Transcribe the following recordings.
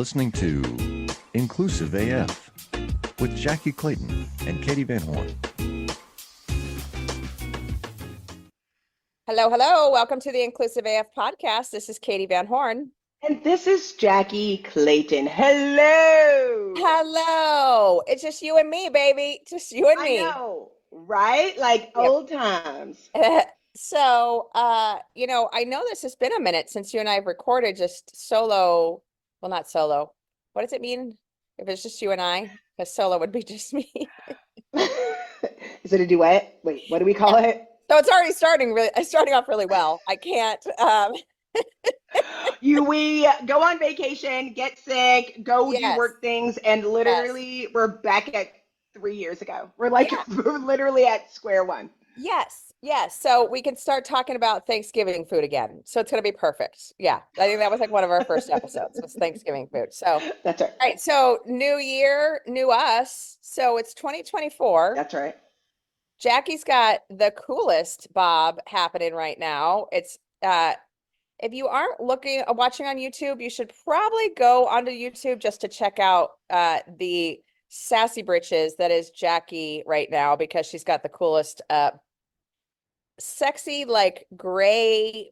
listening to Inclusive AF with Jackye Clayton and Katee Van Horn. Hello, hello. Welcome to the Inclusive AF podcast. This is Katee Van Horn. And this is Jackye Clayton. Hello. Hello. It's just you and me, baby. Just you and I me. know, right? Like Yep. old times. I know this has been a minute since you and I have recorded just solo. Well, not solo. What does it mean if it's just you and I? Because solo would be just me. Is it a duet? Wait, what do we call it? So it's already starting off really well. I can't. We go on vacation, get sick, go do Yes, work things, and yes. literally we're back at 3 years ago. We're like Yeah. we're literally at square one. Yes, yes. So we can start talking about Thanksgiving food again. So it's going to be perfect. Yeah. I think that was like one of our first episodes was Thanksgiving food. So, all That's right. right. So new year, new us. So it's 2024. That's right. Jackie's got the coolest bob happening right now. It's if you aren't watching on YouTube, you should probably go onto YouTube just to check out the sassy britches that is Jackye right now because she's got the coolest sexy like gray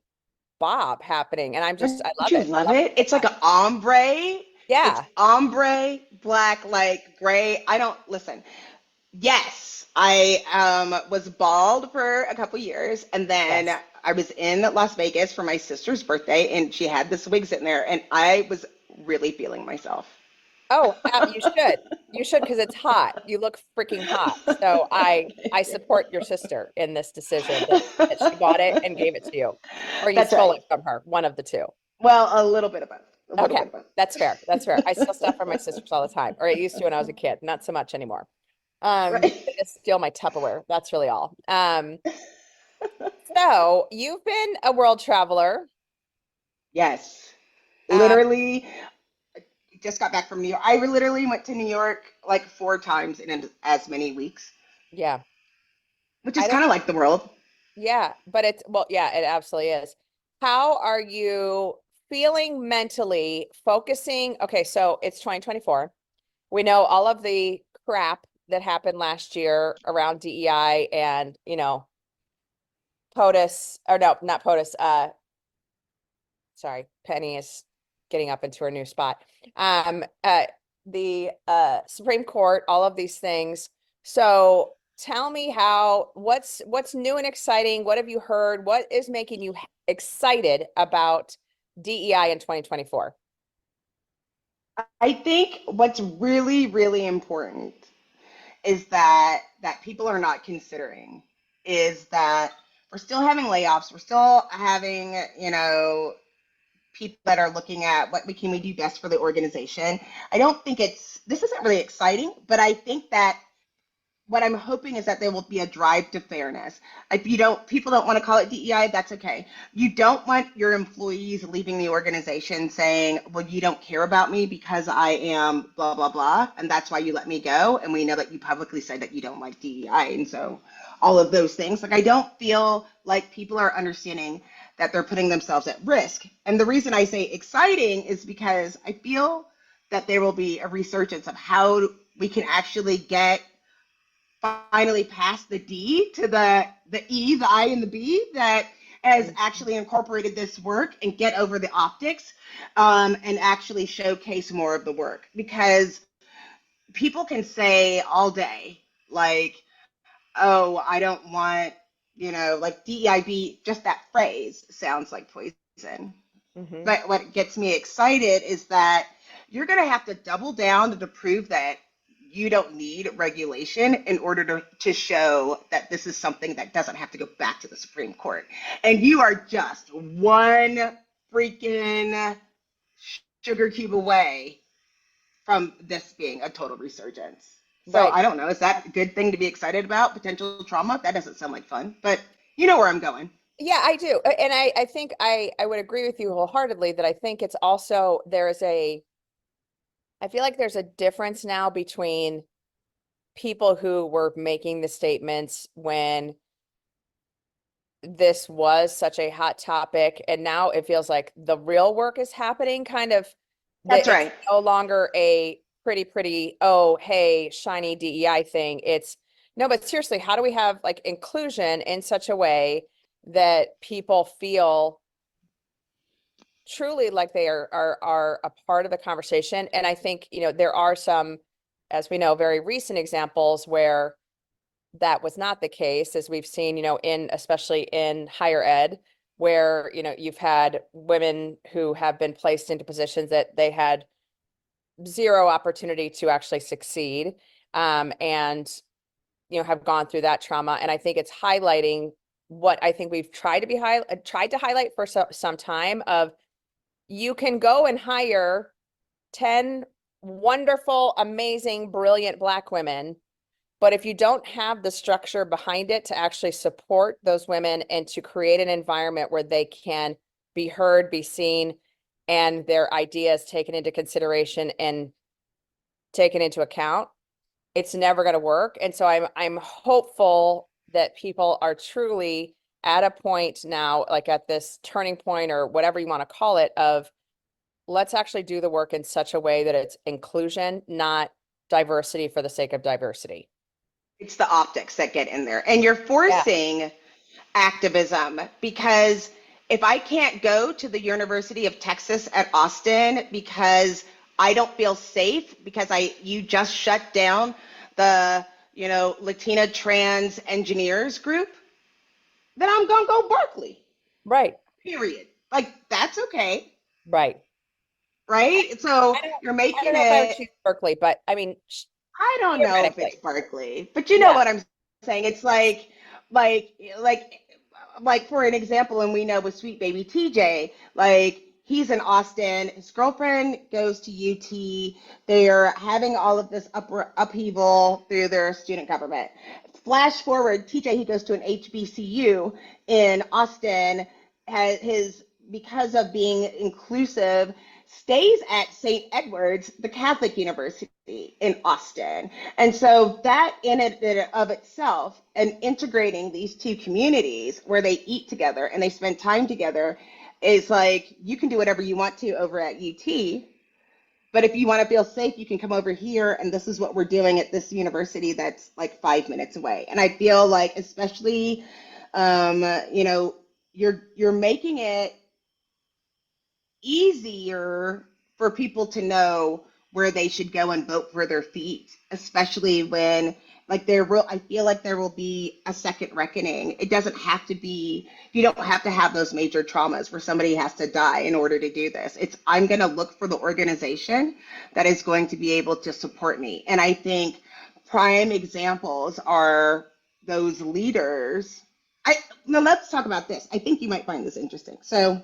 bob happening and I Don't love you it. I love love it? It's like an ombre. It's Yeah. ombre, black, like gray. I don't listen. Yes, I was bald for a couple years, and then Yes. I was in Las Vegas for my sister's birthday, and she had this wig sitting there, and I was really feeling myself. Oh, you should. You should because it's hot. You look freaking hot. So I Thank support your sister in this decision that she bought it and gave it to you. Or you That's stole right. it from her, one of the two. Well, a little bit of both. A little Okay. bit of both. That's fair. That's fair. I steal stuff from my sisters all the time. Or I used to when I was a kid, not so much anymore. Right? They just steal my Tupperware. That's really all. So you've been a world traveler. Yes. Um, Literally, just got back from New York. I literally went to New York like 4 times in as many weeks, yeah. which is I don't, kind of like the world. yeah, but yeah, it absolutely is. How are you feeling mentally focusing? Okay, so it's 2024. We know all of the crap that happened last year around DEI and, POTUS, or no, not POTUS, sorry, Penny is getting up into her new spot. Um, uh, the Supreme Court, all of these things. So tell me what's new and exciting? What have you heard? What is making you excited about DEI in 2024? I think what's really, really important is that people are not considering is that we're still having layoffs. We're still having, people that are looking at what we can we do best for the organization. I don't think this isn't really exciting, but I think that what I'm hoping is that there will be a drive to fairness. If people don't want to call it DEI, that's okay. You don't want your employees leaving the organization saying, well, you don't care about me because I am blah, blah, blah, and that's why you let me go. And we know that you publicly said that you don't like DEI. And so all of those things, like I don't feel like people are understanding that they're putting themselves at risk. And the reason I say exciting is because I feel that there will be a resurgence of how we can actually get finally past the D to the E, the I, and the B that has actually incorporated this work and get over the optics and actually showcase more of the work. Because people can say all day, like, oh, I don't want, like DEIB, just that phrase sounds like poison. Mm-hmm. But what gets me excited is that you're going to have to double down to prove that you don't need regulation in order to show that this is something that doesn't have to go back to the Supreme Court. And you are just one freaking sugar cube away from this being a total resurgence. So Right. I don't know. Is that a good thing to be excited about? Potential trauma? That doesn't sound like fun, but you know where I'm going. Yeah, I do. And I think I would agree with you wholeheartedly that I think it's also I feel like there's a difference now between people who were making the statements when this was such a hot topic, and now it feels like the real work is happening kind of That's It's right. no longer a pretty, oh, hey, shiny DEI thing. It's no, but seriously, how do we have like inclusion in such a way that people feel truly like they are a part of the conversation? And I think, there are some, as we know, very recent examples where that was not the case, as we've seen, in especially in higher ed, where, you've had women who have been placed into positions that they had zero opportunity to actually succeed, and have gone through that trauma. And I think it's highlighting what I think we've tried to highlight for some time of you can go and hire 10 wonderful, amazing, brilliant Black women, but if you don't have the structure behind it to actually support those women and to create an environment where they can be heard, be seen, and their ideas taken into consideration and taken into account, it's never going to work. And so I'm hopeful that people are truly at a point now, like at this turning point or whatever you want to call it, of let's actually do the work in such a way that it's inclusion, not diversity for the sake of diversity. It's the optics that get in there. And you're Yeah. forcing activism because if I can't go to the University of Texas at Austin because I don't feel safe because you just shut down the, Latina trans engineers group, then I'm going to go Berkeley. Right. Period. Like that's okay, Right. right? So I don't, you're I don't making know if I would it. choose Berkeley, but I mean, I don't know if it's theoretically. Berkeley, but you know Yeah. what I'm saying. It's like, like, like for an example, and we know with Sweet Baby TJ, like he's in Austin. His girlfriend goes to UT. They're having all of this upheaval through their student government. Flash forward, TJ, he goes to an HBCU in Austin. Has his because of being inclusive stays at St. Edward's, the Catholic University in Austin. And so that in and of itself, and integrating these two communities where they eat together and they spend time together is like, you can do whatever you want to over at UT. But if you want to feel safe, you can come over here, and this is what we're doing at this university that's like 5 minutes away. And I feel like, especially, um, you know, you're making it easier for people to know where they should go and vote for their feet, especially when I feel like there will be a second reckoning. It doesn't have to be, you don't have to have those major traumas where somebody has to die in order to do this. I'm going to look for the organization that is going to be able to support me. And I think prime examples are those leaders. Now let's talk about this. I think you might find this interesting. So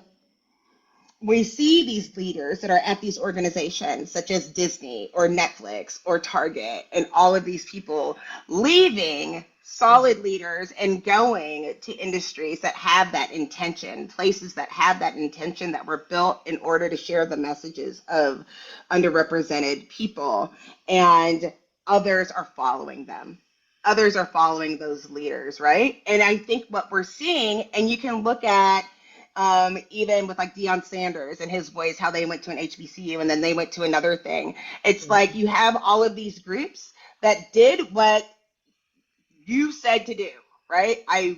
we see these leaders that are at these organizations such as Disney or Netflix or Target, and all of these people leaving solid leaders and going to industries that have that intention, places that have that intention, that were built in order to share the messages of underrepresented people, and others are following them. Others are following those leaders, right? And I think what we're seeing, and you can look at even with like Deion Sanders and his boys, how they went to an HBCU and then they went to another thing. It's like you have all of these groups that did what you said to do, right? I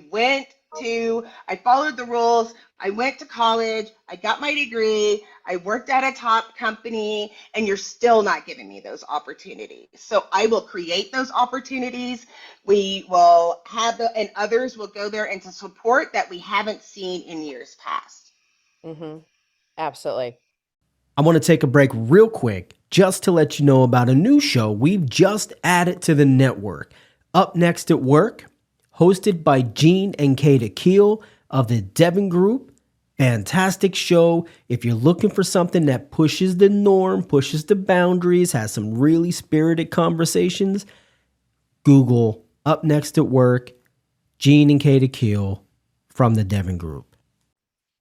followed the rules. I went to college. I got my degree. I worked at a top company, and you're still not giving me those opportunities. So I will create those opportunities. We will and others will go there into support that we haven't seen in years past. Mm-hmm. Absolutely. I want to take a break real quick just to let you know about a new show we've just added to the network. Up Next at Work, hosted by Jackye and Katee of the Devon Group. Fantastic show. If you're looking for something that pushes the norm, pushes the boundaries, has some really spirited conversations, Google Up Next at Work, Jackye and Katee from the Devon Group.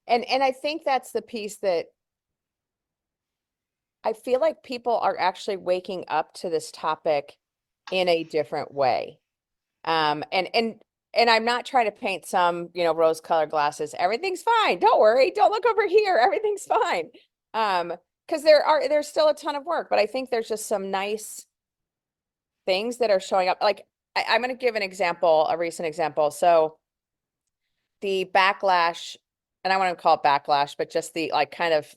And I think that's the piece that I feel like people are actually waking up to this topic in a different way. And I'm not trying to paint some, rose-colored glasses. Everything's fine. Don't worry. Don't look over here. Everything's fine. because there's still a ton of work, but I think there's just some nice things that are showing up. Like I'm going to give an example, a recent example. So the backlash, and I want to call it backlash, but just the like kind of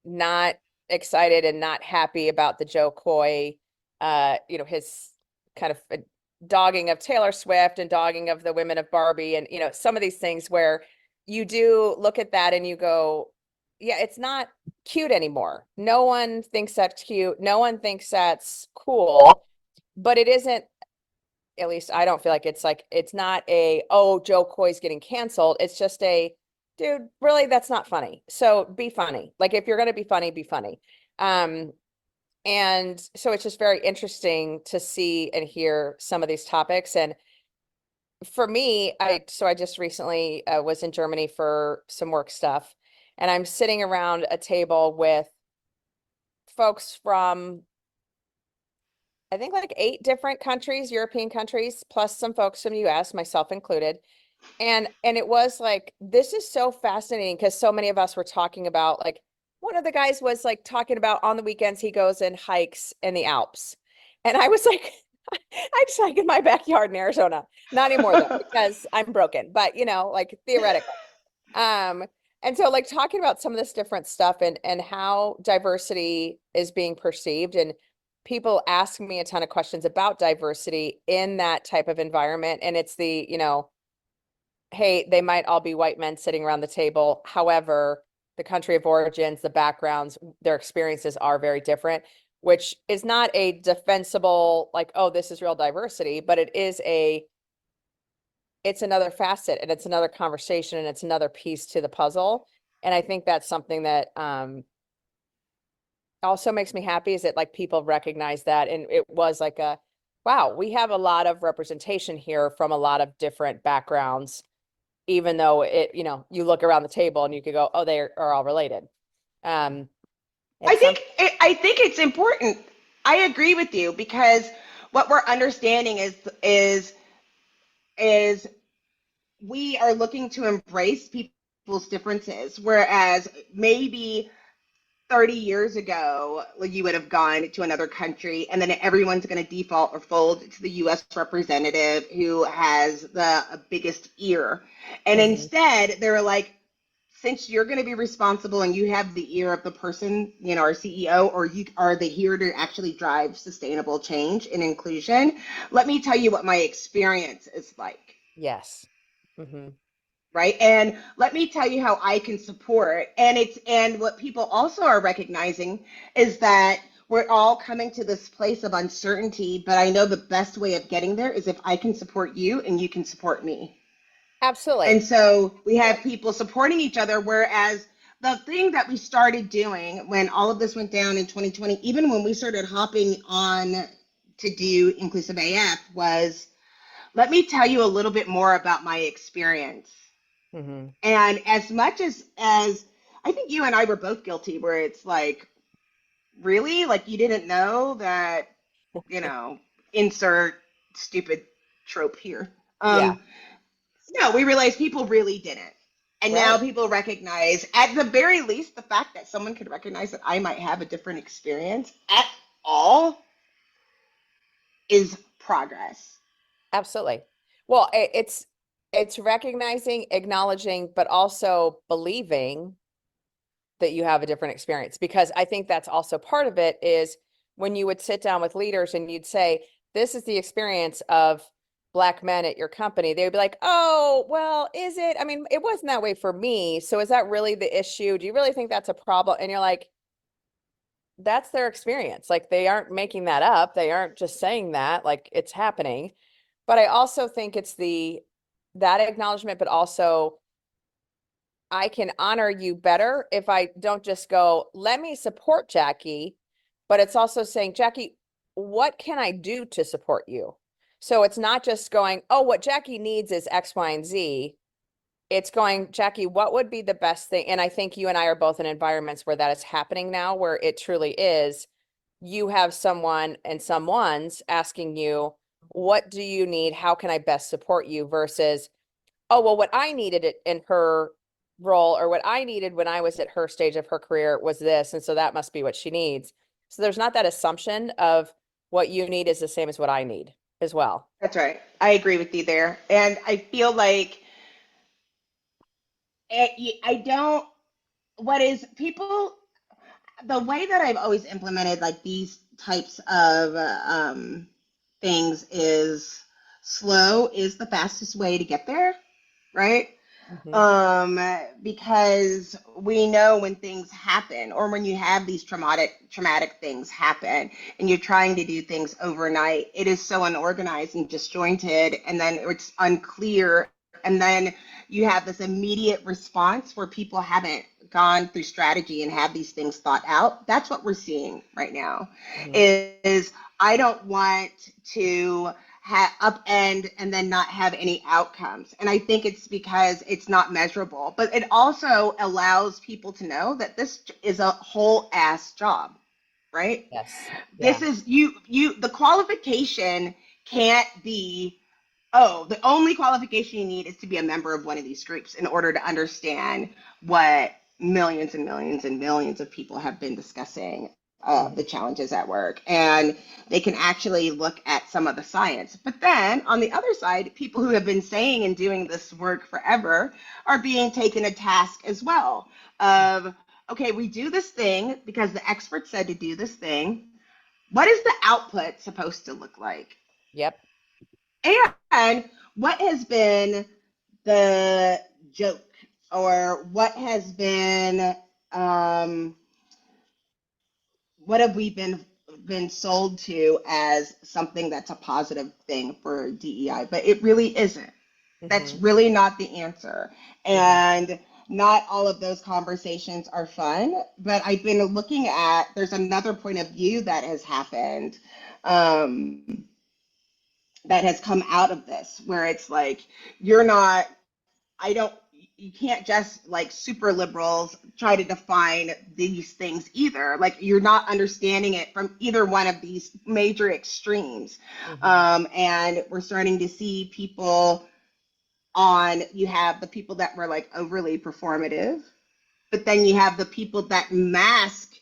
not excited and not happy about the Joe Coy, his kind of dogging of Taylor Swift and dogging of the women of Barbie, and some of these things where you do look at that and you go, yeah, it's not cute anymore. No one thinks that's cute. No one thinks that's cool, but it isn't. At least I don't feel like it's not a, oh, Joe Coy's getting canceled. It's just a, dude, really, that's not funny. So be funny. Like if you're going to be funny, be funny. And so it's just very interesting to see and hear some of these topics. And for me, I just recently was in Germany for some work stuff, and I'm sitting around a table with folks from, I think, like 8 different countries, European countries, plus some folks from the US, myself included. And it was like, this is so fascinating because so many of us were talking about, like, one of the guys was like talking about on the weekends he goes and hikes in the Alps. And I was like, I just hike in my backyard in Arizona. Not anymore though, because I'm broken, but like theoretically. And so like talking about some of this different stuff and how diversity is being perceived, and people ask me a ton of questions about diversity in that type of environment. And it's the, hey, they might all be white men sitting around the table. However, the country of origins, the backgrounds, their experiences are very different, which is not a defensible, like, oh, this is real diversity, but it's another facet, and it's another conversation, and it's another piece to the puzzle. And I think that's something that also makes me happy, is that like people recognize that. And it was like wow, we have a lot of representation here from a lot of different backgrounds, even though you look around the table and you could go, oh, they are all related. I think it's important. I agree with you, because what we're understanding is we are looking to embrace people's differences, whereas maybe 30 years ago, like, you would have gone to another country and then everyone's going to default or fold to the US representative who has the biggest ear. And instead, they were like, since you're going to be responsible and you have the ear of the person, our CEO, or you are the here to actually drive sustainable change and inclusion, let me tell you what my experience is like. Yes. Mm-hmm. Right. And let me tell you how I can support. And what people also are recognizing is that we're all coming to this place of uncertainty, but I know the best way of getting there is if I can support you and you can support me. Absolutely. And so we have people supporting each other, whereas the thing that we started doing when all of this went down in 2020, even when we started hopping on to do Inclusive AF, was, let me tell you a little bit more about my experience. Mm-hmm. And as much as I think you and I were both guilty, where it's like, really, like, you didn't know that, insert stupid trope here. Yeah. No, we realized people really didn't. And now people recognize, at the very least, the fact that someone could recognize that I might have a different experience at all is progress. Absolutely. Well, it's recognizing, acknowledging, but also believing that you have a different experience. Because I think that's also part of it, is when you would sit down with leaders and you'd say, this is the experience of Black men at your company, they would be like, oh, well, is it? I mean, it wasn't that way for me. So is that really the issue? Do you really think that's a problem? And you're like, that's their experience. Like, they aren't making that up. They aren't just saying that, like, it's happening. But I also think it's that acknowledgement, but also I can honor you better if I don't just go, let me support Jackye, but it's also saying, Jackye, what can I do to support you? So it's not just going, oh, what Jackye needs is X, Y, and Z. It's going, Jackye, what would be the best thing? And I think you and I are both in environments where that is happening now, where it truly is. You have someone and someone's asking you, what do you need? How can I best support you? Versus, oh, well, what I needed in her role or what I needed when I was at her stage of her career was this. And so that must be what she needs. So there's not that assumption of what you need is the same as what I need as well. That's right. I agree with you there. And I feel like I don't, what is people, the way that I've always implemented like these types of things is slow is the fastest way to get there, right? Mhm. Because we know when things happen or when you have these traumatic things happen and you're trying to do things overnight, it is so unorganized and disjointed, and then it's unclear, and then you have this immediate response where people haven't gone through strategy and have these things thought out. That's what we're seeing right now. Mhm. Is I don't want to upend and then not have any outcomes. And I think it's because it's not measurable, but it also allows people to know that this is a whole ass job, right? Yes. This Yeah. is the qualification can't be, oh, the only qualification you need is to be a member of one of these groups in order to understand what millions and millions and millions of people have been discussing, the challenges at work. And they can actually look at some of the science. But then on the other side, people who have been saying and doing this work forever are being taken to task as well. Of, okay, we do this thing because the experts said to do this thing. What is the output supposed to look like? Yep. And what has been the joke, or what has been, what have we been sold to as something that's a positive thing for DEI? But it really isn't. That's Mhm. really not the answer. Mhm. And not all of those conversations are fun, but I've been looking at, there's another point of view that has happened, um, that has come out of this, where it's like, you're not, I don't, you can't just like super liberals try to define these things either. Like, you're not understanding it from either one of these major extremes. Mhm. And we're starting to see people on, you have the people that were like overly performative, but then you have the people that mask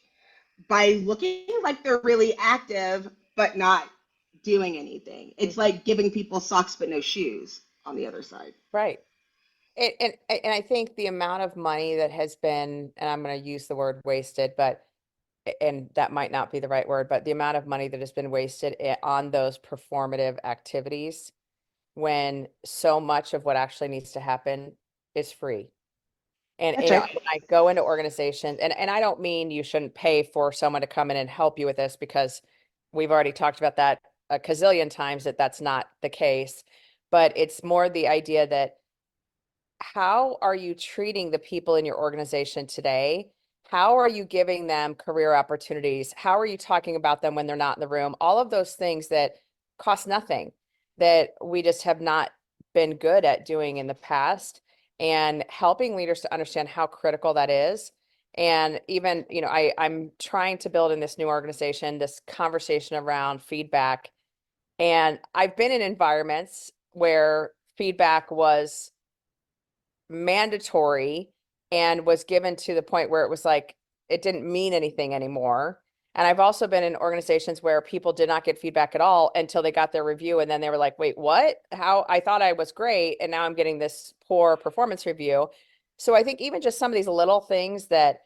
by looking like they're really active, but not doing anything. It's Mhm. like giving people socks but no shoes on the other side. Right. And I think the amount of money that has been, and I'm going to use the word wasted, but and that might not be the right word, but the amount of money that has been wasted on those performative activities when so much of what actually needs to happen is free. And That's right. when I go into organizations, and I don't mean you shouldn't pay for someone to come in and help you with this, because we've already talked about that a gazillion times that that's not the case. But it's more the idea that how are you treating the people in your organization today? How are you giving them career opportunities? How are you talking about them when they're not in the room? All of those things that cost nothing, that we just have not been good at doing in the past, and helping leaders to understand how critical that is. And even, I'm trying to build in this new organization this conversation around feedback. And I've been in environments where feedback was mandatory and was given to the point where it was like it didn't mean anything anymore. And I've also been in organizations where people did not get feedback at all until they got their review. And then they were like, wait, what? How? I thought I was great. And now I'm getting this poor performance review. So I think even just some of these little things that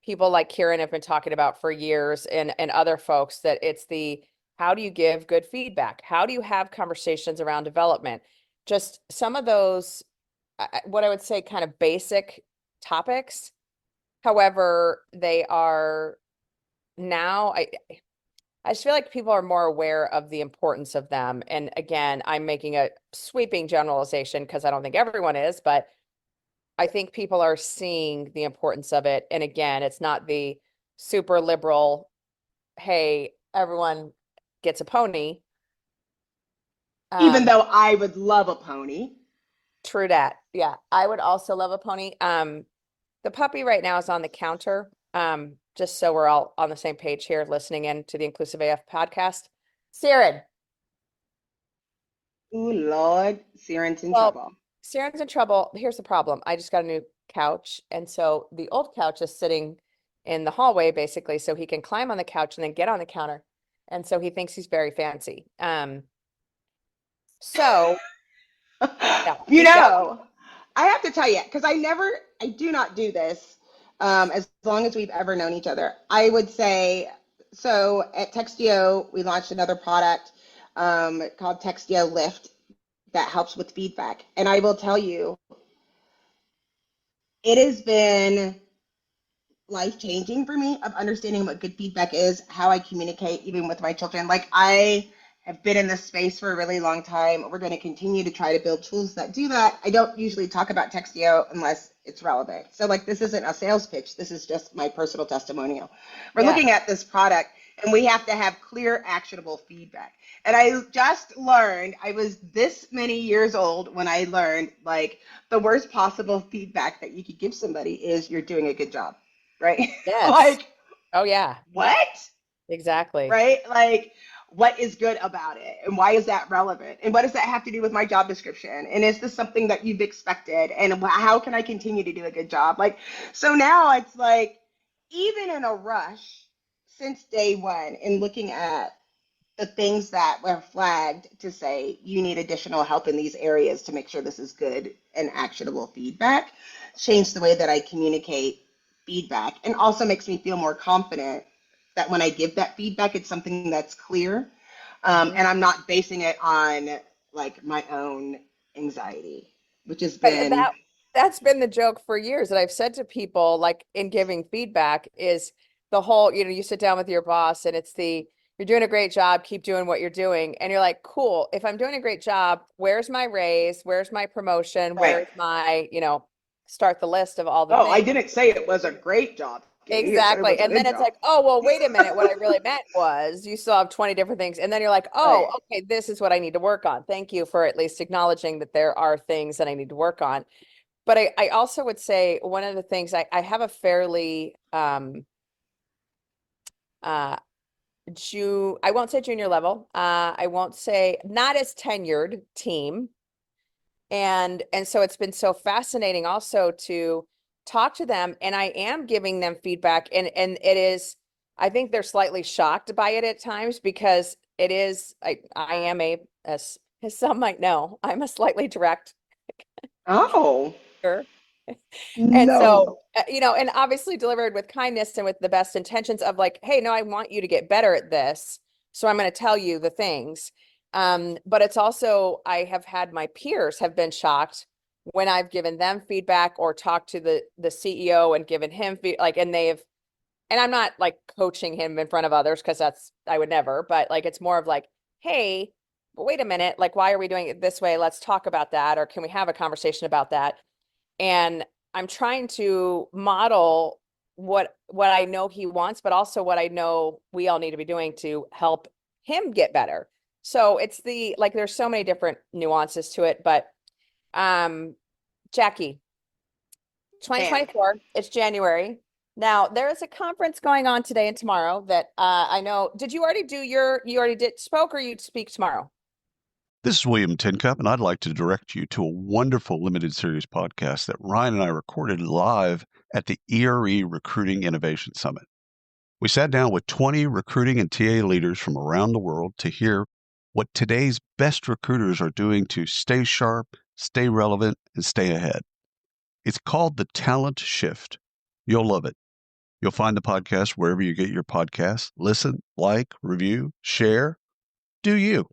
people like Kieran have been talking about for years, and other folks, that it's the, how do you give good feedback? How do you have conversations around development? Just some of those, what I would say, kind of basic topics. However, they are now, I just feel like people are more aware of the importance of them. And again, I'm making a sweeping generalization because I don't think everyone is, but I think people are seeing the importance of it. And again, it's not the super liberal, hey, everyone gets a pony. Even Um, though I would love a pony. True that. Yeah, I would also love a pony. The puppy right now is on the counter. Just so we're all on the same page here, listening in to the Inclusive AF podcast. Siren. Ooh, Lord, Siren's in Well, trouble. Siren's in trouble. Here's the problem. I just got a new couch. And so the old couch is sitting in the hallway basically, so he can climb on the couch and then get on the counter. And so he thinks he's very fancy. So yeah, You he's got, know, I have to tell you, because I do not do this as long as we've ever known each other. I would say, so at Textio, we launched another product called Textio Lift that helps with feedback. And I will tell you, it has been life changing for me of understanding what good feedback is, how I communicate even with my children. Like I have been in this space for a really long time. We're going to continue to try to build tools that do that. I don't usually talk about Textio unless it's relevant. So like this isn't a sales pitch. This is just my personal testimonial. We're yeah. looking at this product and we have to have clear, actionable feedback. And I just learned, I was this many years old when I learned like the worst possible feedback that you could give somebody is you're doing a good job. Right? Yes. Like, oh yeah, what? exactly. Right? Like, what is good about it? And why is that relevant? And what does that have to do with my job description? And is this something that you've expected? And how can I continue to do a good job? Like, so now it's like, even in a rush since day one, in looking at the things that were flagged to say you need additional help in these areas to make sure this is good and actionable feedback, change the way that I communicate feedback, and also makes me feel more confident that when I give that feedback, it's something that's clear, and I'm not basing it on like my own anxiety, which has But been that's been the joke for years that I've said to people, like in giving feedback, is the whole, you sit down with your boss and it's you're doing a great job, keep doing what you're doing. And you're like, cool, if I'm doing a great job, where's my raise? Where's my promotion? right. Where's my, start the list of all the Oh, I things. didn't say it was a great job, Katie. I said it Exactly. was a And then good it's job. like, oh, well, wait a minute. What I really meant was you still have 20 different things. And then you're like, oh, Right. okay, this is what I need to work on. Thank you for at least acknowledging that there are things that I need to work on. But I also would say one of the things I have a fairly uh I won't say junior level, I won't say not as tenured team. And so it's been so fascinating also to talk to them, and I am giving them feedback, and it is, I think they're slightly shocked by it at times because it is, I am as some might know, I'm a slightly direct Oh, thinker. And so, no. and obviously delivered with kindness and with the best intentions of like, hey, no, I want you to get better at this. So I'm going to tell you the things. But it's also, I have had my peers have been shocked when I've given them feedback or talked to the CEO and given him and I'm not like coaching him in front of others because I would never, but like, it's more of like, hey, but wait a minute, like, why are we doing it this way? Let's talk about that. Or can we have a conversation about that? And I'm trying to model what I know he wants, but also what I know we all need to be doing to help him get better. So it's there's so many different nuances to it, but Jackye, Bam. 2024, it's January. Now there is a conference going on today and tomorrow that I know. Did you already you already did spoke or you'd speak tomorrow? This is William Tincup, and I'd like to direct you to a wonderful limited series podcast that Ryan and I recorded live at the ERE Recruiting Innovation Summit. We sat down with 20 recruiting and TA leaders from around the world to hear what today's best recruiters are doing to stay sharp, stay relevant, and stay ahead. It's called The Talent Shift. You'll love it. You'll find the podcast wherever you get your podcasts. Listen, like, review, share. Do you.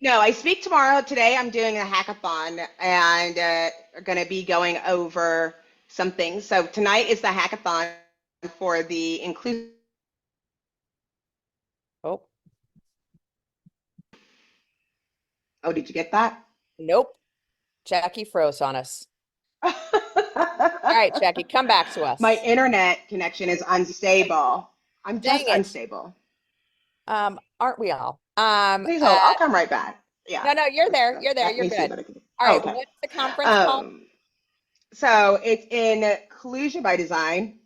No, I speak tomorrow. Today I'm doing a hackathon and are going to be going over some things. So tonight is the hackathon for the inclusive. Oh, Oh, did you get that? nope. Jackye froze on us. All right, Jackye, come back to My us. internet connection is unstable. I'm Dang just it. unstable. Aren't we all? Please hold. I'll come right back. Yeah. No, you're there. You're there. Let You're me see good. what I can do. All Oh, right. okay. What's the conference called? So it's in Inclusion by Design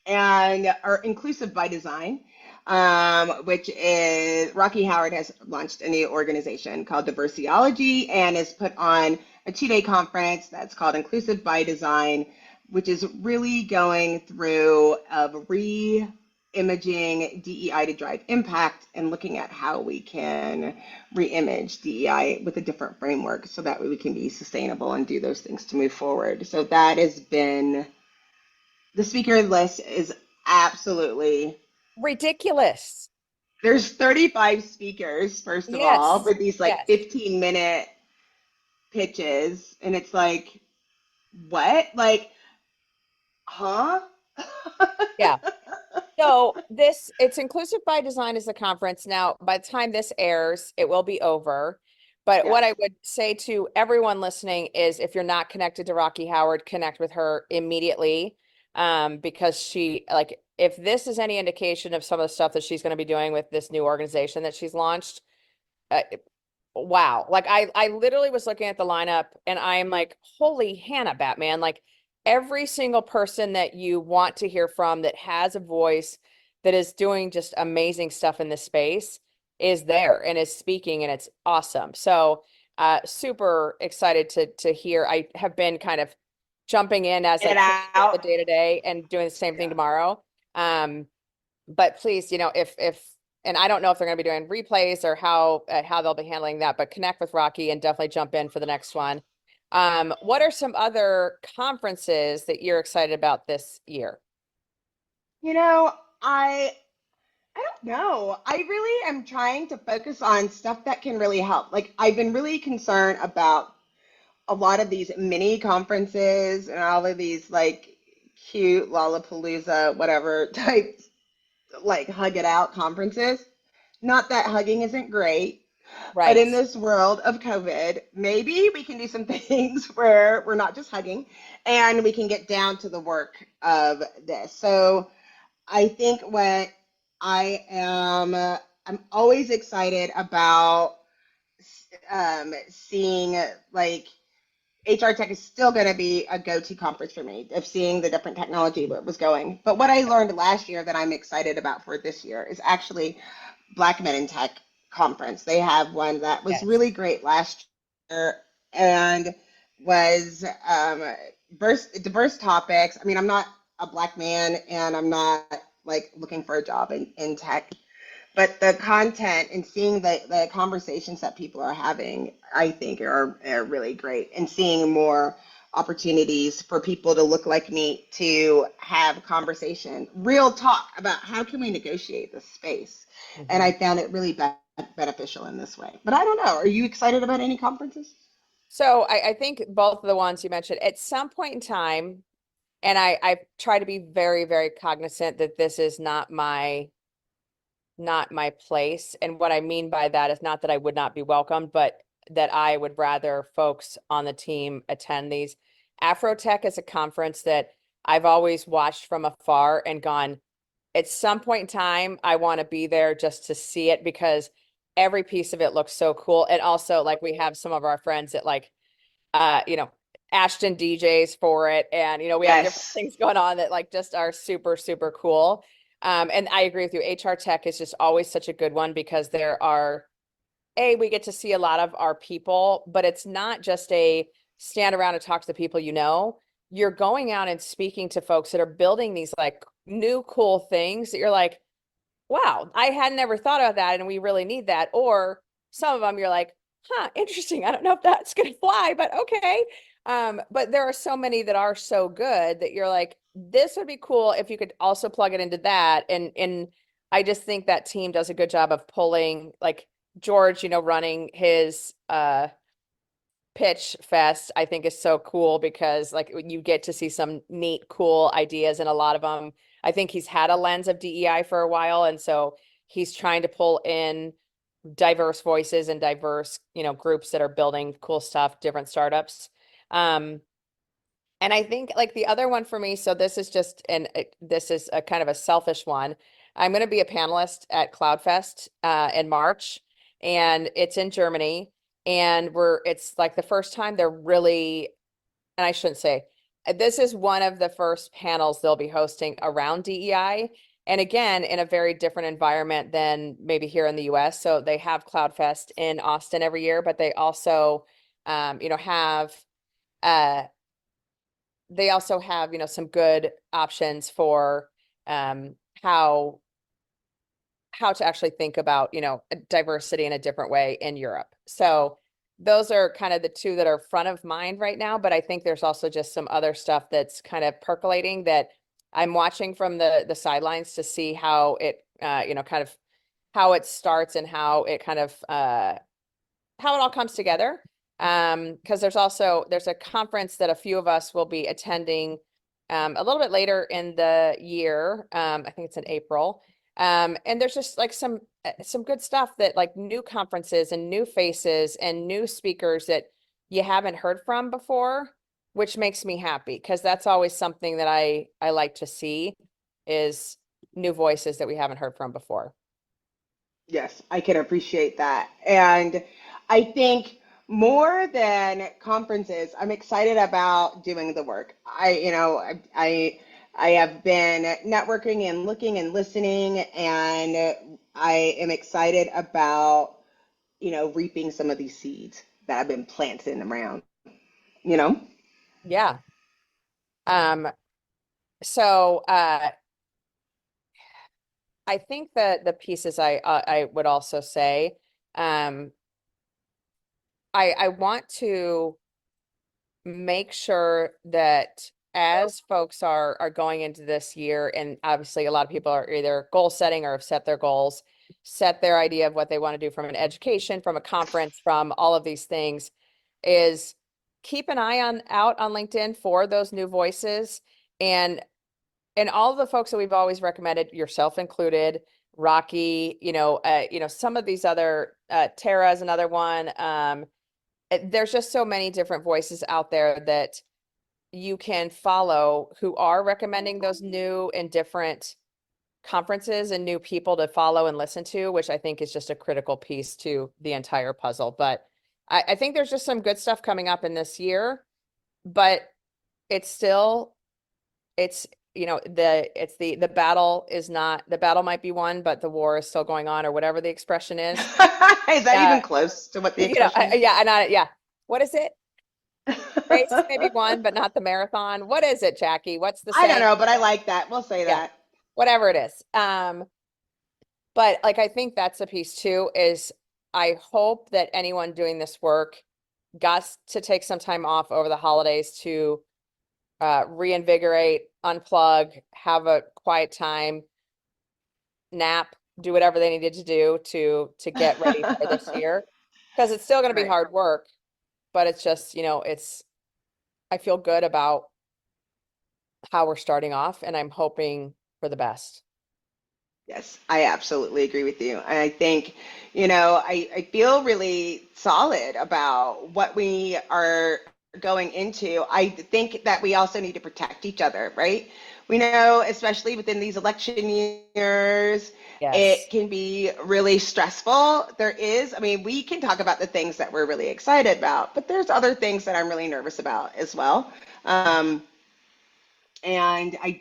or Inclusive by Design, which is Rocky Howard has launched a new organization called Diversiology and has put on a 2-day conference that's called Inclusive by Design which is really going through of re-imaging DEI to drive impact and looking at how we can re-image DEI with a different framework so that way we can be sustainable and do those things to move forward. So that has been, the speaker list is absolutely, Ridiculous. there's 35 speakers, first of all, Yes. with these like Yes. 15-minute pitches. And it's like, what? Like, huh? Yeah. So it's Inclusive by Design is the conference. Now, by the time this airs, it will be over. But what Yes. I would say to everyone listening is if you're not connected to Rocky Howard, connect with her immediately. Because if this is any indication of some of the stuff that she's going to be doing with this new organization that she's launched, uh, wow. Like I literally was looking at the lineup and I'm like, holy Hannah, Batman. Like every single person that you want to hear from that has a voice that is doing just amazing stuff in this space is there and is speaking and it's awesome. So super excited to hear. I have been kind of jumping in as Get like it the out. day to day and doing the same thing Yeah. tomorrow. But please, if and I don't know if they're going to be doing replays or how they'll be handling that, but connect with Rocky and definitely jump in for the next one. What are some other conferences that you're excited about this year? You know, I don't know. I really am trying to focus on stuff that can really help. Like I've been really concerned about a lot of these mini conferences and all of these like cute Lollapalooza, whatever type, like hug it out conferences. Not that hugging isn't great, but Right. in this world of COVID, maybe we can do some things where we're not just hugging and we can get down to the work of this. So I think what I'm always excited about seeing like HR Tech is still going to be a go-to conference for me of seeing the different technology where it was going. But what I learned last year that I'm excited about for this year is actually Black Men in Tech conference. They have one that was Yes. really great last year and was diverse topics. I mean, I'm not a black man and I'm not like looking for a job in tech, but the content and seeing the conversations that people are having, I think are really great. And seeing more opportunities for people to look like me to have conversation, real talk about how can we negotiate this space. And Mhm. I found it really beneficial in this way. But I don't know. Are you excited about any conferences? So I think both of the ones you mentioned at some point in time, and I try to be very, very cognizant that this is not my place. And what I mean by that is not that I would not be welcomed, but that I would rather folks on the team attend these. Afrotech is a conference that I've always watched from afar and gone, at some point in time, I want to be there just to see it because every piece of it looks so cool. And also, like, we have some of our friends that like uh, you know, Ashton DJs for it. And, we have different Yes. things going on that like just are super, super cool. And I agree with you. HR Tech is just always such a good one because we get to see a lot of our people, but it's not just a stand around and talk to the people you know. You're going out and speaking to folks that are building these like new cool things that you're like, wow, I had never thought about that and we really need that. Or some of them you're like, huh, interesting. I don't know if that's going to fly, but okay. But there are so many that are so good that you're like, this would be cool if you could also plug it into that. And I just think that team does a good job of pulling like George, running his pitch fest, I think is so cool because like you get to see some neat, cool ideas and a lot of them. I think he's had a lens of DEI for a while, and so he's trying to pull in diverse voices and diverse, groups that are building cool stuff, different startups. Um, and I think like the other one for me, so this is a kind of a selfish one. I'm going to be a panelist at CloudFest in March, and it's in Germany. And it's like the first time they're really, and I shouldn't say, this is one of the first panels they'll be hosting around DEI. And again, in a very different environment than maybe here in the US. So they have CloudFest in Austin every year, but they also, have uh, they also have, some good options for how to actually think about, diversity in a different way in Europe. So those are kind of the two that are front of mind right now. But I think there's also just some other stuff that's kind of percolating that I'm watching from the sidelines to see how it, kind of how it starts and how it kind of how it all comes together. Because there's a conference that a few of us will be attending a little bit later in the year. I think it's in April. And there's just like some good stuff that like new conferences and new faces and new speakers that you haven't heard from before, which makes me happy because that's always something that I like to see is new voices that we haven't heard from before. Yes, I can appreciate that. And I think more than conferences, I'm excited about doing the work. I have been networking and looking and listening, and I am excited about, reaping some of these seeds that have been planted in the ground, you know? Yeah. Um, so I think that the pieces I would also say, um, I want to make sure that as folks are going into this year, and obviously a lot of people are either goal setting or have set their goals, set their idea of what they want to do from an education, from a conference, from all of these things, is keep an eye out on LinkedIn for those new voices and all of the folks that we've always recommended, yourself included, Rocky, some of these other, Tara is another one. There's just so many different voices out there that you can follow who are recommending those new and different conferences and new people to follow and listen to, which I think is just a critical piece to the entire puzzle. But I think there's just some good stuff coming up in this year, but it's still, it's, the battle is not, the battle might be won, but the war is still going on or whatever the expression is. Is that even close to what the expression is? Yeah. What is it? Race maybe won, but not the marathon. What is it, Jackye? What's the I don't saying? know, but I like that. We'll say Yeah, that. whatever it is. But like I think that's a piece too, is I hope that anyone doing this work got to take some time off over the holidays to reinvigorate, unplug, have a quiet time, nap, do whatever they needed to do to get ready for this year. Because it's still going to be Right. hard work, but it's just, I feel good about how we're starting off, and I'm hoping for the best. Yes, I absolutely agree with you. And I think, I feel really solid about what we are going into. I think that we also need to protect each other, right? We know, especially within these election years, Yes. it can be really stressful. We can talk about the things that we're really excited about, but there's other things that I'm really nervous about as well. And I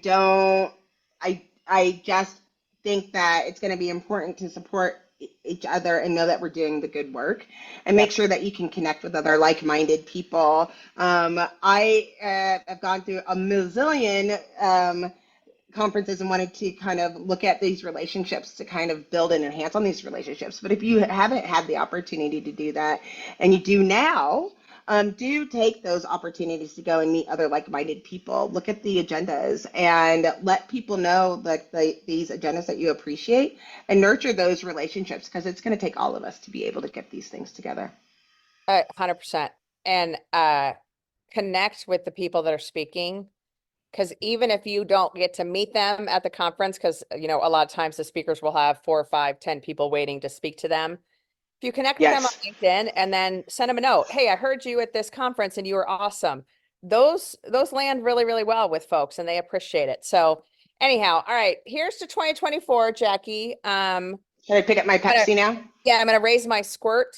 just think that it's going to be important to support each other and know that we're doing the good work and make Yep. sure that you can connect with other like-minded people. I have gone through a million conferences and wanted to kind of look at these relationships to kind of build and enhance on these relationships. But if you haven't had the opportunity to do that, and you do now, do take those opportunities to go and meet other like-minded people. Look at the agendas and let people know that these agendas that you appreciate and nurture those relationships because it's going to take all of us to be able to get these things together. 100%. And connect with the people that are speaking. Because even if you don't get to meet them at the conference, because a lot of times the speakers will have 4 or 5, 10 people waiting to speak to them. If you connect with them on Yes. LinkedIn and then send them a note, hey, I heard you at this conference and you were awesome. Those land really, really well with folks and they appreciate it. So anyhow, all right, here's to 2024, Jackye. Can I pick up my Pepsi now? Yeah, I'm gonna raise my squirt.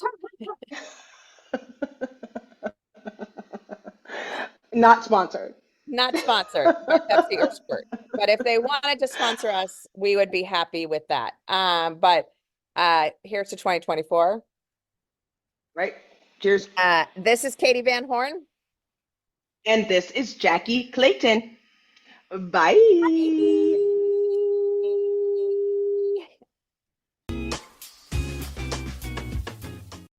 Not sponsored. Not sponsored by Pepsi or Squirt, but if they wanted to sponsor us, we would be happy with that. But here's to 2024. Right. Cheers. This is Katie Van Horn. And this is Jackye Clayton. Bye.